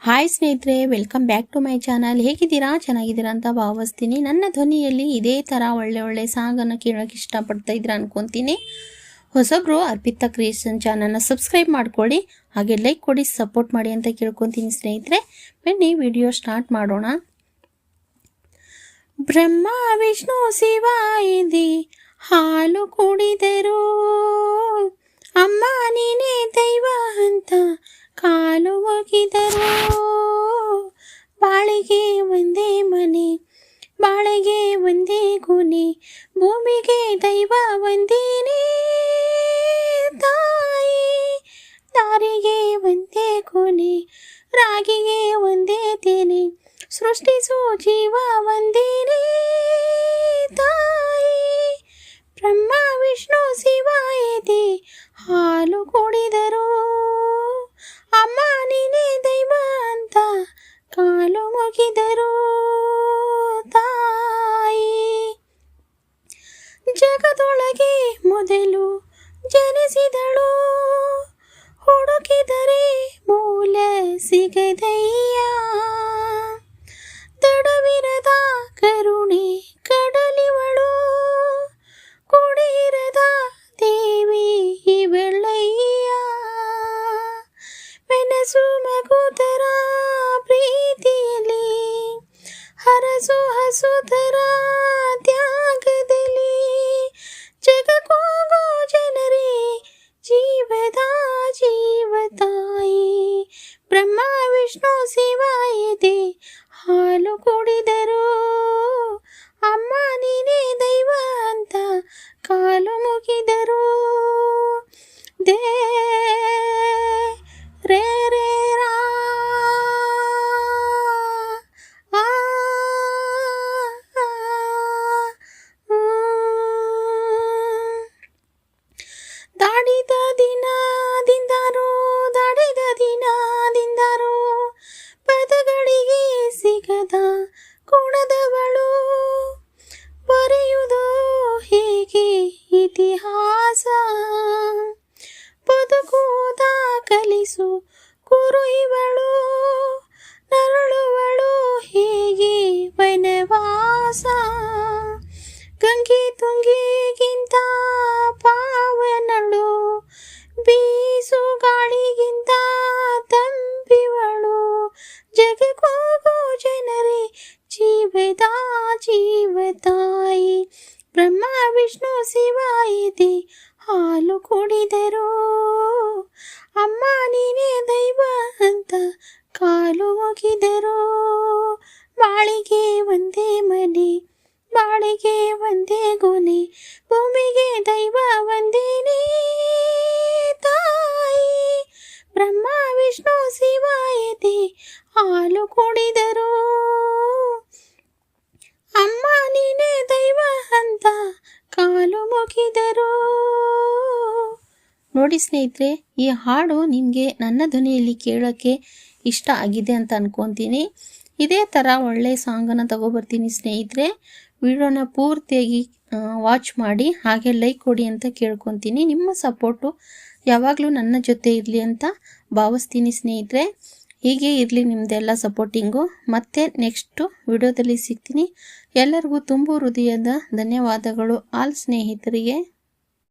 Hi ಸ್ನೇಹಿತರೆ, welcome back to my channel. ಹೇಗಿದ್ದೀರಾ? ಚೆನ್ನಾಗಿದ್ದೀರಾ ಅಂತ ಭಾವಿಸ್ತೀನಿ. ನನ್ನ ಧ್ವನಿಯಲ್ಲಿ ಇದೇ ಥರ ಒಳ್ಳೆ ಸಾಂಗನ್ನು ಕೇಳೋಕ್ಕೆ ಇಷ್ಟಪಡ್ತಾ ಇದ್ದೀರಾ ಅನ್ಕೊತೀನಿ. ಹೊಸಬ್ರು ಅರ್ಪಿತಾ ಕ್ರಿಯೇಷನ್ ಚಾನಲ್ನ ಸಬ್ಸ್ಕ್ರೈಬ್ ಮಾಡ್ಕೊಳ್ಳಿ, ಹಾಗೆ ಲೈಕ್ ಕೊಡಿ, ಸಪೋರ್ಟ್ ಮಾಡಿ ಅಂತ ಕೇಳ್ಕೊತೀನಿ ಸ್ನೇಹಿತರೆ. ಬನ್ನಿ ವಿಡಿಯೋ ಸ್ಟಾರ್ಟ್ ಮಾಡೋಣ. ಬ್ರಹ್ಮ ವಿಷ್ಣು ಶಿವ ಇದೆ ಹಾಲು ಕುಡಿದರು, ಅಮ್ಮ ನೀನೇ ದೈವ ಅಂತ ಕಾಲು ಒಗಿದರು. ಬಾಳಿಗೆ ಒಂದೇ ಮನೆ, ಬಾಳಿಗೆ ಒಂದೇ ಗುಣಿ, ಭೂಮಿಗೆ ದೈವ ಒಂದೇನೇ ತಾಯಿ. ದಾರಿಗೆ ಒಂದೇ ಕೊನೆ, ರಾಗಿಗೆ ಒಂದೇ ತೇನೆ, ಸೃಷ್ಟಿಸೋ ಜೀವ ಒಂದೇನೇ ತಾಯಿ. ಬ್ರಹ್ಮ ವಿಷ್ಣು ಶಿವ ಇದೆ ಹಾಲು ಕುಡಿದರು, ಅಮ್ಮ ನೀನೇ ದೈವ ಅಂತ ಕಾಲು ಮುಗಿದರು ತಾಯಿ. ಜಗದೊಳಗೆ ಮೊದಲು ಜನಿಸಿದಳು, ಹುಡುಕಿದರೆ ಮೂಲ ಸಿಗದಯ್ಯ. ತಡವಿರದ ಕರುಣೆ ಕಡಲಿವಳು, ಕುಡಿರದ ದೇವಿ ಇವಳಯ್ಯ. ಮೆಣಸು ಮಗುತರ ಪ್ರೀತಿಯಲ್ಲಿ, ಹರಸು ಹಸುತರ ತ್ಯಾಗದಲ್ಲಿ, ಜಗಕ್ಕೋಗೋ ಜನರೇ ಜೀವದ ಜೀವತಾಯಿ. ಬ್ರಹ್ಮ ವಿಷ್ಣು ಶಿವ ಇದೆ ಹಾಲು ಕುಡಿದರು, ಅಮ್ಮ ನೀನೇ ದೈವ ಅಂತ ಕಾಲು ಮುಗಿದರು. ದೇ ರೇ ರೇ ರಾ ಆ ದಾಡಿದ ದಿನದಿಂದರು, ದಾಡಿದ ದಿನದಿಂದರು, ಪದಗಳಿಗೆ ಸಿಗದ ಕುಣದವಳು. ಬರೆಯುವುದು ಹೇಗೆ ಇತಿಹಾಸ, ಬದುಕುವುದ ಕಲಿಸು ಕುರು ಇವಳು. ನರಳುವಳು ಹೇಗೆ ವನವಾಸ, ಗಂಗೆ ತುಂಗೆಗಿಂತ ಪಾವನಳು, ಬೀಸು ಗಾಳಿಗಿಂತ ತಂಪಿವಳು. ಜಗಕ್ಕೋಗೋ ಜನರೇ ಜೀವದ ಜೀವತಾಯಿ. ಬ್ರಹ್ಮ ವಿಷ್ಣು ಶಿವ ಇದೆ ಹಾಲು ಕುಡಿದರು, ಅಮ್ಮ ನೀನೇ ದೈವ ಅಂತ ಕಾಲು ಮುಗಿದರು. ಬಾಳಿಗೆ ಒಂದೇ ಮನೆ, ಬಾಳಿಗೆ ಒಂದೇ ಗೊನೆ, ಭೂಮಿಗೆ ದೈವ ಒಂದೇನೇ ತಾಯಿ. ಬ್ರಹ್ಮ ವಿಷ್ಣು ಶಿವ ಇದೆ ಹಾಲು ಕುಡಿದರು, ಅಮ್ಮ ನೀನೇ ದೈವ ಅಂತ ಕಾಲು ಮುಗಿದರು. ನೋಡಿ ಸ್ನೇಹಿತರೆ, ಈ ಹಾಡು ನಿಮಗೆ ನನ್ನ ಧ್ವನಿಯಲ್ಲಿ ಕೇಳೋಕ್ಕೆ ಇಷ್ಟ ಆಗಿದೆ ಅಂತ ಅನ್ಕೊತೀನಿ. ಇದೇ ಥರ ಒಳ್ಳೆ ಸಾಂಗನ್ನು ತಗೊಬರ್ತೀನಿ ಸ್ನೇಹಿತರೆ. ವಿಡಿಯೋನ ಪೂರ್ತಿಯಾಗಿ ವಾಚ್ ಮಾಡಿ, ಹಾಗೆ ಲೈಕ್ ಕೊಡಿ ಅಂತ ಕೇಳ್ಕೊತೀನಿ. ನಿಮ್ಮ ಸಪೋರ್ಟು ಯಾವಾಗಲೂ ನನ್ನ ಜೊತೆ ಇರಲಿ ಅಂತ ಭಾವಿಸ್ತೀನಿ ಸ್ನೇಹಿತರೆ. ಹೀಗೆ ಇರಲಿ ನಿಮ್ಮದೆಲ್ಲ ಸಪೋರ್ಟಿಂಗು. ಮತ್ತೆ ನೆಕ್ಸ್ಟು ವಿಡಿಯೋದಲ್ಲಿ ಸಿಗ್ತೀನಿ. ಎಲ್ಲರಿಗೂ ತುಂಬ ಹೃದಯದ ಧನ್ಯವಾದಗಳು ಆಲ್ ಸ್ನೇಹಿತರಿಗೆ.